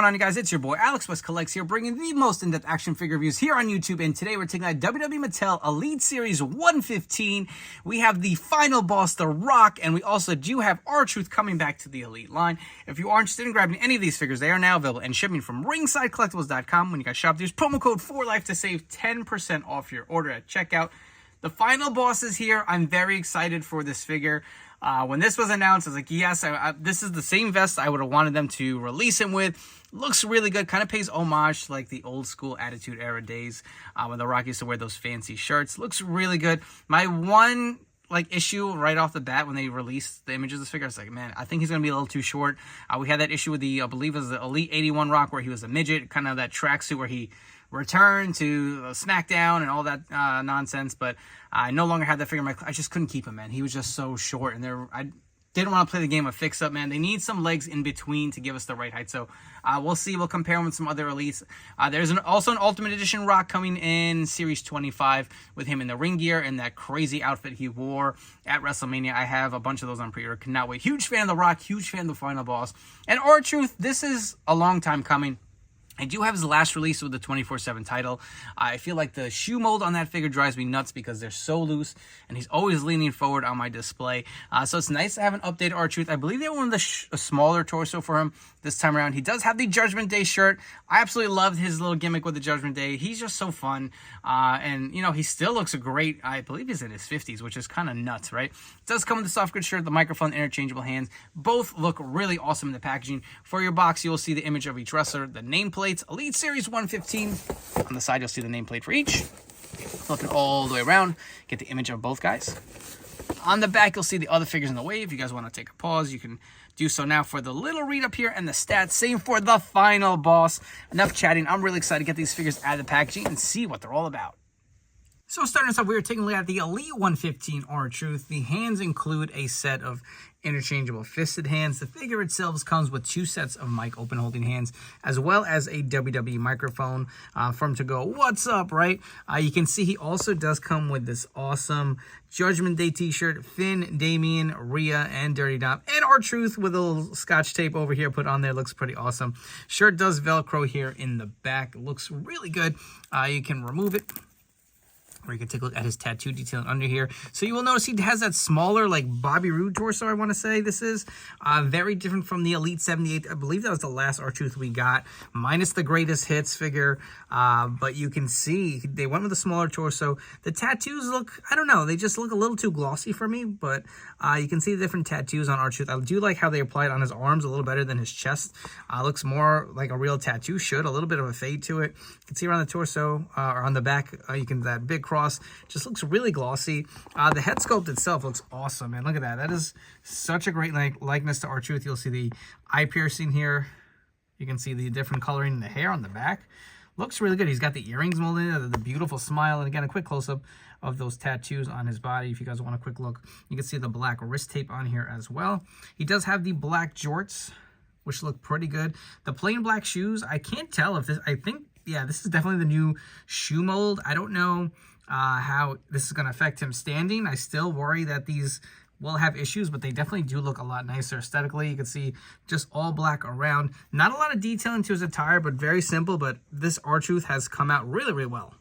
going on, you guys? It's your boy Alex West Collects here, bringing the most in-depth action figure reviews here on YouTube. And today we're taking out WWE Mattel Elite Series 115. We have the final boss, The Rock, and we also do have R-Truth coming back to the Elite line. If you are interested in grabbing any of these figures, they are now available and shipping from ringsidecollectibles.com. When you guys shop, use promo code 4LIFE to save 10% off your order at checkout. The final boss is here. I'm very excited for this figure. When this was announced, I was like, yes, this is the same vest I would have wanted them to release him with. Looks really good. Kind of pays homage to like the old school Attitude Era days when The Rock used to wear those fancy shirts. Looks really good. My one issue right off the bat when they released the images of this figure, I was like, man, I think he's going to be a little too short. We had that issue with the, I believe it was the Elite 81 Rock where he was a midget, kind of that tracksuit where he returned to SmackDown and all that nonsense, but I no longer had that figure. I just couldn't keep him, man. He was just so short, and I didn't want to play the game of fix-up, man. They need some legs in between to give us the right height, so we'll see. We'll compare him with some other Elites. There's also an Ultimate Edition Rock coming in Series 25 with him in the ring gear and that crazy outfit he wore at WrestleMania. I have a bunch of those on pre-order. Cannot wait. Huge fan of The Rock, huge fan of the final boss. And R-Truth, this is a long time coming. I do have his last release with the 24/7 title. I feel like the shoe mold on that figure drives me nuts because they're so loose, and he's always leaning forward on my display. So it's nice to have an updated R-Truth. I believe they wanted a smaller torso for him this time around. He does have the Judgment Day shirt. I absolutely loved his little gimmick with the Judgment Day. He's just so fun. And, you know, he still looks great. I believe he's in his 50s, which is kind of nuts, right? It does come with the soft good shirt, the microphone, interchangeable hands. Both look really awesome in the packaging. For your box, you will see the image of each wrestler, the nameplate. Elite Series 115. On the side, you'll see the nameplate for each. Looking all the way around, get the image of both guys. On the back, you'll see the other figures in the wave. If you guys want to take a pause, you can do so now for the little read up here and the stats. Same for the final boss. Enough chatting. I'm really excited to get these figures out of the packaging and see what they're all about. So starting us off, we are taking a look at the Elite 115 R-Truth. The hands include a set of interchangeable fisted hands. The figure itself comes with 2 sets of mic open holding hands, as well as a WWE microphone for him to go, what's up, right? You can see he also does come with this awesome Judgment Day t-shirt, Finn, Damien, Rhea, and Dirty Dom, and R-Truth with a little scotch tape over here put on there. Looks pretty awesome. Shirt does Velcro here in the back. Looks really good. You can remove it, or you can take a look at his tattoo detailing under here. So you will notice he has that smaller, like, Bobby Roode torso, I want to say this is. Very different from the Elite 78. I believe that was the last R-Truth we got, minus the Greatest Hits figure. But you can see they went with a smaller torso. The tattoos look, I don't know, they just look a little too glossy for me. But you can see the different tattoos on R-Truth. I do like how they apply it on his arms a little better than his chest. Looks more like a real tattoo should. A little bit of a fade to it. You can see around the torso, or on the back, you can that big cross just looks really glossy. The head sculpt itself looks awesome, man. Look at that. That is such a great likeness to R-Truth. You'll see the eye piercing here. You can see the different coloring in the hair on the back. Looks really good. He's got the earrings molded in, the beautiful smile, and again, a quick close-up of those tattoos on his body. If you guys want a quick look, you can see the black wrist tape on here as well. He does have the black jorts, which look pretty good. The plain black shoes, I can't tell if this, I think, yeah, this is definitely the new shoe mold. I don't know how this is going to affect him standing. I still worry that these will have issues, but they definitely do look a lot nicer aesthetically. You can see just all black around. Not a lot of detailing to his attire, but very simple. But this R-Truth has come out really, really well.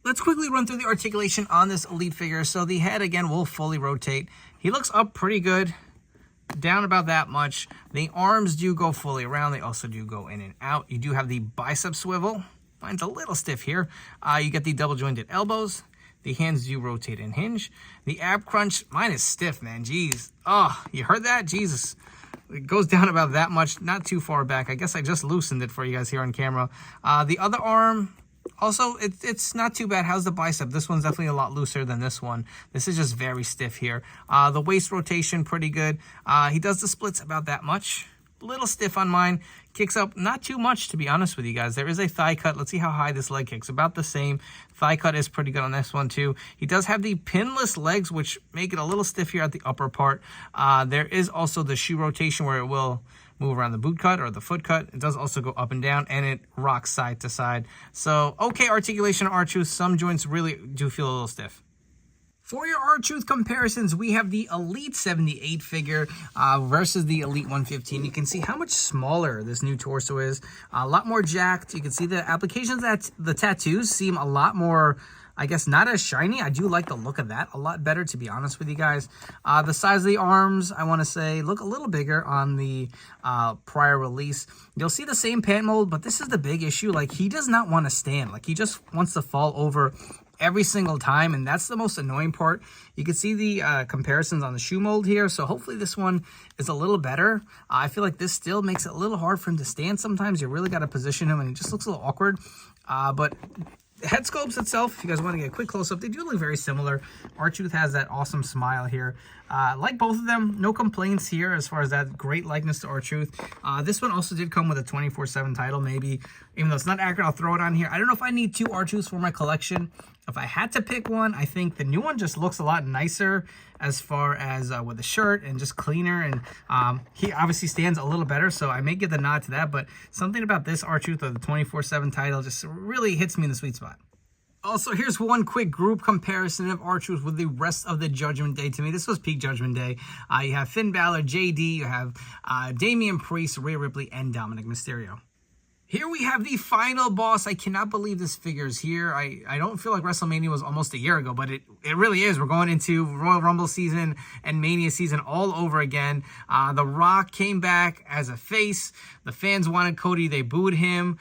Let's quickly run through the articulation on this Elite figure. So the head, again, will fully rotate. He looks up pretty good, down about that much. The arms do go fully around. They also do go in and out. You do have the bicep swivel. Mine's a little stiff here. You get the double jointed elbows. The hands do rotate and hinge. The ab crunch, mine is stiff, man. Jeez. Oh, you heard that? Jesus. It goes down about that much, not too far back. I guess I just loosened it for you guys here on camera. The other arm, also, it's not too bad. How's the bicep? This one's definitely a lot looser than this one. This is just very stiff here. The waist rotation, pretty good. He does the splits about that much. Little stiff on mine. Kicks up not too much, to be honest with you guys. There is a thigh cut. Let's see how high this leg kicks. About the same. Thigh cut is pretty good on this one too. He does have the pinless legs, which make it a little stiff here at the upper part. There is also the shoe rotation where it will move around the boot cut or the foot cut. It does also go up and down, and it rocks side to side. So okay, articulation R-Truth. Some joints really do feel a little stiff. For your R-Truth comparisons, we have the Elite 78 figure versus the Elite 115. You can see how much smaller this new torso is. A lot more jacked. You can see the applications, that the tattoos seem a lot more, I guess, not as shiny. I do like the look of that a lot better, to be honest with you guys. The size of the arms, I want to say, look a little bigger on the prior release. You'll see the same pant mold, but this is the big issue. Like, he does not want to stand. Like, he just wants to fall over every single time, and that's the most annoying part. You can see the comparisons on the shoe mold here, so hopefully this one is a little better. I feel like this still makes it a little hard for him to stand sometimes. You really got to position him, and he just looks a little awkward. But head sculpts itself, if you guys want to get a quick close-up, they do look very similar. R-Truth has that awesome smile here. Like both of them, no complaints here as far as that great likeness to R-Truth. This one also did come with a 24/7 title, maybe. Even though it's not accurate, I'll throw it on here. I don't know if I need 2 R-Truths for my collection. If I had to pick one, I think the new one just looks a lot nicer as far as with the shirt and just cleaner. And he obviously stands a little better, so I may give the nod to that. But something about this R-Truth with the 24/7 title just really hits me in the sweet spot. Also, here's one quick group comparison of R-Truth with the rest of the Judgment Day. To me, this was peak Judgment Day. You have Finn Balor, JD, you have Damian Priest, Rhea Ripley, and Dominic Mysterio. Here we have the final boss. I cannot believe this figure is here. I don't feel like WrestleMania was almost a year ago, but it really is. We're going into Royal Rumble season and Mania season all over again. The Rock came back as a face. The fans wanted Cody. They booed him.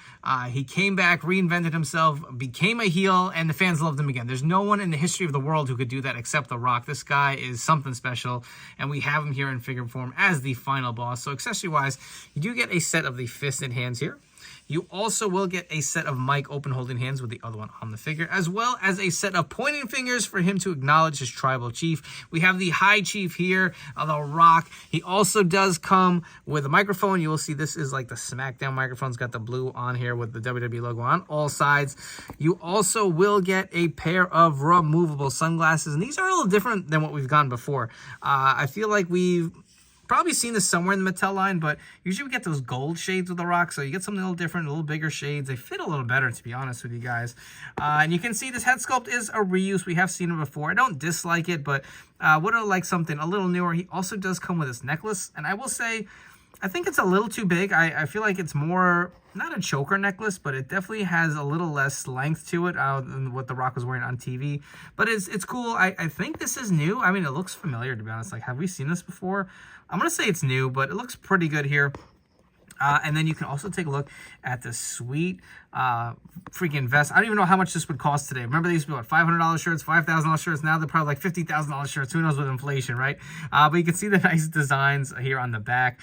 He came back, reinvented himself, became a heel, and the fans loved him again. There's no one in the history of the world who could do that except The Rock. This guy is something special, and we have him here in figure form as the final boss. So accessory-wise, you do get a set of the fisted hands here. You also will get a set of Mike open holding hands with the other one on the figure, as well as a set of pointing fingers for him to acknowledge his tribal chief. We have the High Chief here, The Rock. He also does come with a microphone. You will see this is like the SmackDown microphone. It's got the blue on here with the WWE logo on all sides. You also will get a pair of removable sunglasses, and these are a little different than what we've gotten before. I feel like we've probably seen this somewhere in the Mattel line, but usually we get those gold shades with The Rock, so you get something a little different, a little bigger shades. They fit a little better, to be honest with you guys. And you can see this head sculpt is a reuse. We have seen it before. I don't dislike it, but would have liked something a little newer. He also does come with this necklace, and I will say, I think it's a little too big. I feel like it's more, not a choker necklace, but it definitely has a little less length to it than what The Rock was wearing on TV. But it's cool. I think this is new. I mean, it looks familiar, to be honest. Like, have we seen this before? I'm going to say it's new, but it looks pretty good here. And then you can also take a look at the sweet freaking vest. I don't even know how much this would cost today. Remember, they used to be, what, $500 shirts, $5,000 shirts. Now they're probably like $50,000 shirts. Who knows with inflation, right? But you can see the nice designs here on the back.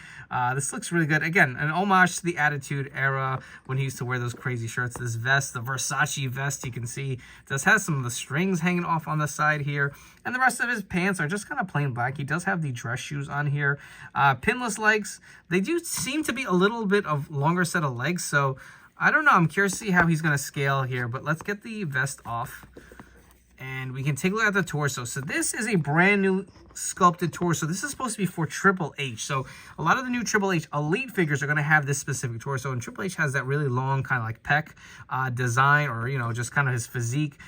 This looks really good. Again, an homage to the Attitude Era when he used to wear those crazy shirts. This vest, the Versace vest, you can see, does have some of the strings hanging off on the side here. And the rest of his pants are just kind of plain black. He does have the dress shoes on here. Pinless legs. They do seem to be a little bit of longer set of legs, so I don't know. I'm curious to see how he's going to scale here, but let's get the vest off, and we can take a look at the torso. So this is a brand new sculpted torso. This is supposed to be for Triple H. So a lot of the new Triple H Elite figures are going to have this specific torso, and Triple H has that really long kind of like pec design, or, you know, just kind of his physique.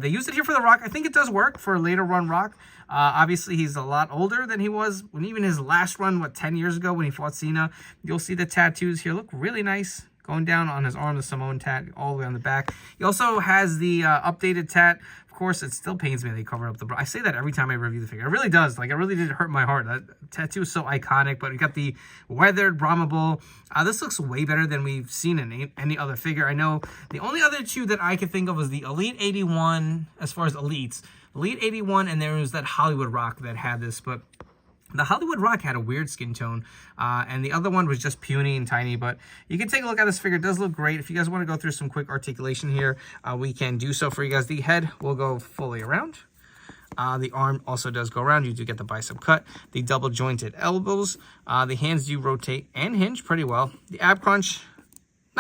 They used it here for The Rock. I think it does work for a later run Rock. Obviously, he's a lot older than he was when even his last run, what, 10 years ago when he fought Cena. You'll see the tattoos here look really nice. Going down on his arm, the Samoan tat all the way on the back. He also has the updated tat. Of course, it still pains me they cover up the... I say that every time I review the figure. It really does. Like, it really did hurt my heart. That tattoo is so iconic, but we got the weathered Brahma Bull. This looks way better than we've seen in any other figure. I know the only other two that I could think of was the Elite 81, as far as Elites. Elite 81, and there was that Hollywood Rock that had this, but the Hollywood Rock had a weird skin tone, and the other one was just puny and tiny, but you can take a look at this figure. It does look great. If you guys want to go through some quick articulation here, we can do so for you guys. The head will go fully around. The arm also does go around. You do get the bicep cut. The double jointed elbows. The hands do rotate and hinge pretty well. The ab crunch,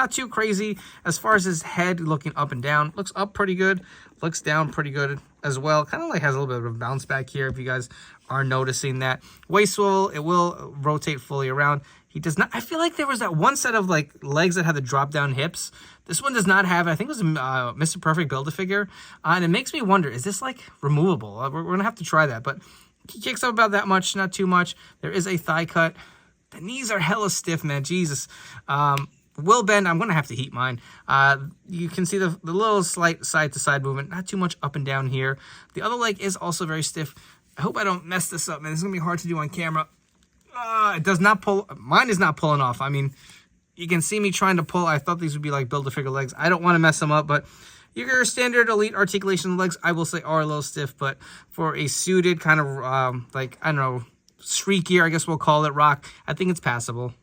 not too crazy. As far as his head looking up and down, looks up pretty good, looks down pretty good as well. Kind of like has a little bit of a bounce back here if you guys are noticing that. Waist swivel, it will rotate fully around. He does not, I feel like there was that one set of like legs that had the drop down hips. This one does not have it. I think it was Mr. Perfect Build-A-Figure. And it makes me wonder, is this like removable? We're going to have to try that. But he kicks up about that much, not too much. There is a thigh cut. The knees are hella stiff, man. Jesus. Will bend. I'm going to have to heat mine. You can see the little slight side-to-side movement. Not too much up and down here. The other leg is also very stiff. I hope I don't mess this up, man. This is going to be hard to do on camera. It does not pull. Mine is not pulling off. I mean, you can see me trying to pull. I thought these would be like Build-A-Figure legs. I don't want to mess them up, but your standard Elite articulation legs, I will say, are a little stiff. But for a suited kind of, like, I don't know, street gear, I guess we'll call it, Rock, I think it's passable.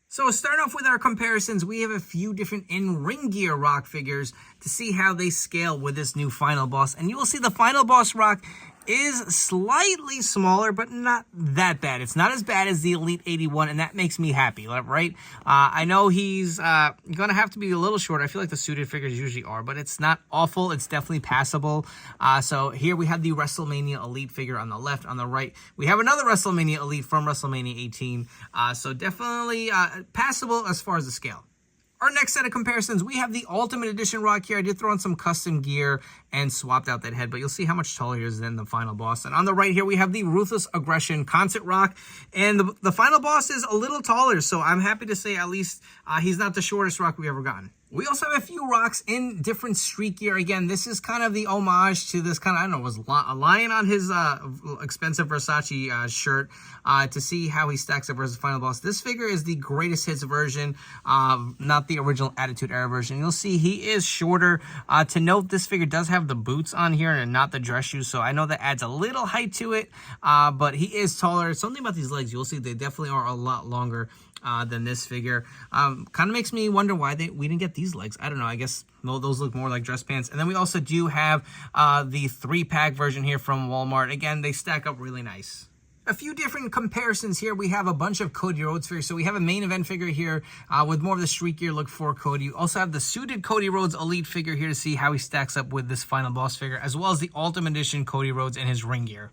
So starting off with our comparisons, we have a few different in-ring gear Rock figures to see how they scale with this new Final Boss. And you will see the Final Boss Rock is slightly smaller, but not that bad. It's not as bad as the Elite 81, and that makes me happy, right? I know he's going to have to be a little shorter. I feel like the suited figures usually are, but it's not awful. It's definitely passable. So here we have the WrestleMania Elite figure on the left. On the right, we have another WrestleMania Elite from WrestleMania 18. So definitely passable as far as the scale. Our next set of comparisons, we have the Ultimate Edition Rock here. I did throw in some custom gear and swapped out that head, but you'll see how much taller he is than the Final Boss. And on the right here, we have the Ruthless Aggression Concert Rock. And the Final Boss is a little taller, so I'm happy to say at least he's not the shortest Rock we've ever gotten. We also have a few Rocks in different street gear. Again, this is kind of the homage to this kind of, I don't know, was a lion on his expensive Versace shirt to see how he stacks up versus Final Boss. This figure is the greatest hits version, not the original Attitude Era version. You'll see he is shorter. To note, this figure does have the boots on here and not the dress shoes, so I know that adds a little height to it, but he is taller. Something about these legs, you'll see they definitely are a lot longer than this figure. Kind of makes me wonder why we didn't get these legs. I don't know. I guess those look more like dress pants. And then we also do have the 3-pack version here from Walmart. Again, they stack up really nice. A few different comparisons here. We have a bunch of Cody Rhodes figures. So we have a main event figure here with more of the street gear look for Cody. You also have the suited Cody Rhodes Elite figure here to see how he stacks up with this Final Boss figure, as well as the Ultimate Edition Cody Rhodes and his ring gear.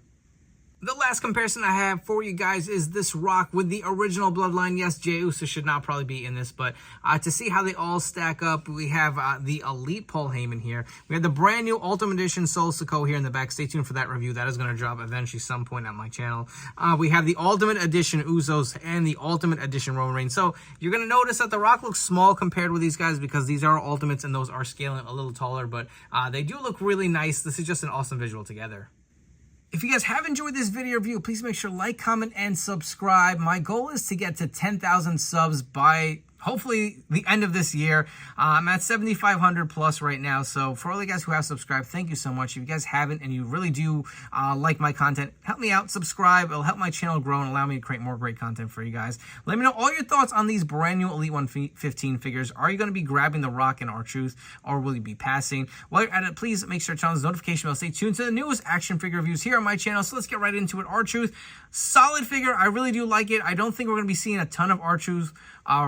The last comparison I have for you guys is this Rock with the original Bloodline. Yes, Jey Uso should not probably be in this, but to see how they all stack up, we have the Elite Paul Heyman here. We have the brand new Ultimate Edition Sol Sikoa here in the back. Stay tuned for that review. That is going to drop eventually some point on my channel. We have the Ultimate Edition Usos and the Ultimate Edition Roman Reigns. So you're going to notice that the Rock looks small compared with these guys because these are Ultimates and those are scaling a little taller, but they do look really nice. This is just an awesome visual together. If you guys have enjoyed this video review, please make sure to like, comment, and subscribe. My goal is to get to 10,000 subs by hopefully the end of this year. I'm at 7,500 plus right now. So for all you guys who have subscribed, thank you so much. If you guys haven't and you really do like my content, help me out, subscribe. It'll help my channel grow and allow me to create more great content for you guys. Let me know all your thoughts on these brand new Elite 115 figures. Are you going to be grabbing the Rock and R-Truth, or will you be passing? While you're at it, please make sure to turn on the notification bell. Stay tuned to the newest action figure reviews here on my channel. So let's get right into it. R-Truth, solid figure. I really do like it. I don't think we're going to be seeing a ton of R-Truth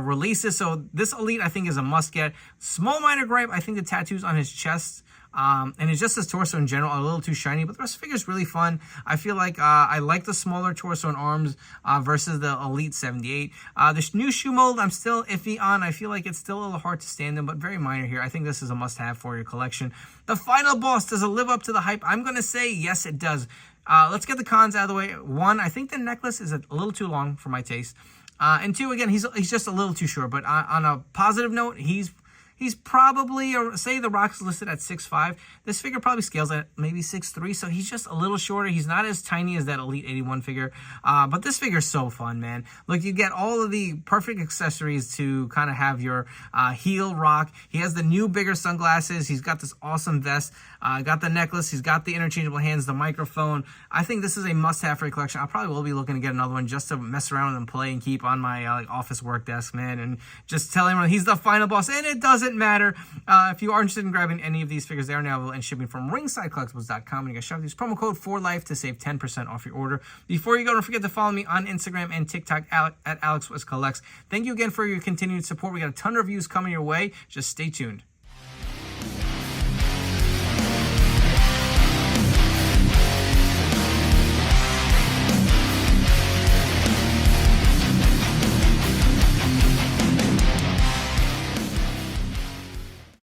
releases, so this Elite I think is a must get. Small minor gripe, I think the tattoos on his chest and it's just his torso in general are a little too shiny, but the rest of the figure is really fun. I feel like I like the smaller torso and arms versus the Elite 78. The new shoe mold I'm still iffy on. I feel like it's still a little hard to stand in, but very minor here. I think this is a must-have for your collection. The Final Boss, does it live up to the hype? I'm going to say yes, it does. Let's get the cons out of the way. One, I think the necklace is a little too long for my taste. And two, again, he's just a little too short. But on a positive note, he's probably, or say the Rock's listed at 6'5". This figure probably scales at maybe 6'3", so he's just a little shorter. He's not as tiny as that Elite 81 figure. But this figure is so fun, man. Look, you get all of the perfect accessories to kind of have your heel Rock. He has the new, bigger sunglasses. He's got this awesome vest. Got the necklace. He's got the interchangeable hands, the microphone. I think this is a must-have for your collection. I probably will be looking to get another one just to mess around with and play and keep on my office work desk, man, and just tell everyone he's the Final Boss. And it does doesn't matter. If you are interested in grabbing any of these figures, they are now available and shipping from ringsidecollectibles.com. And you guys shop use promo code for life to save 10% off your order. Before you go, don't forget to follow me on Instagram and TikTok at AlexWestCollects. Thank you again for your continued support. We got a ton of reviews coming your way. Just stay tuned.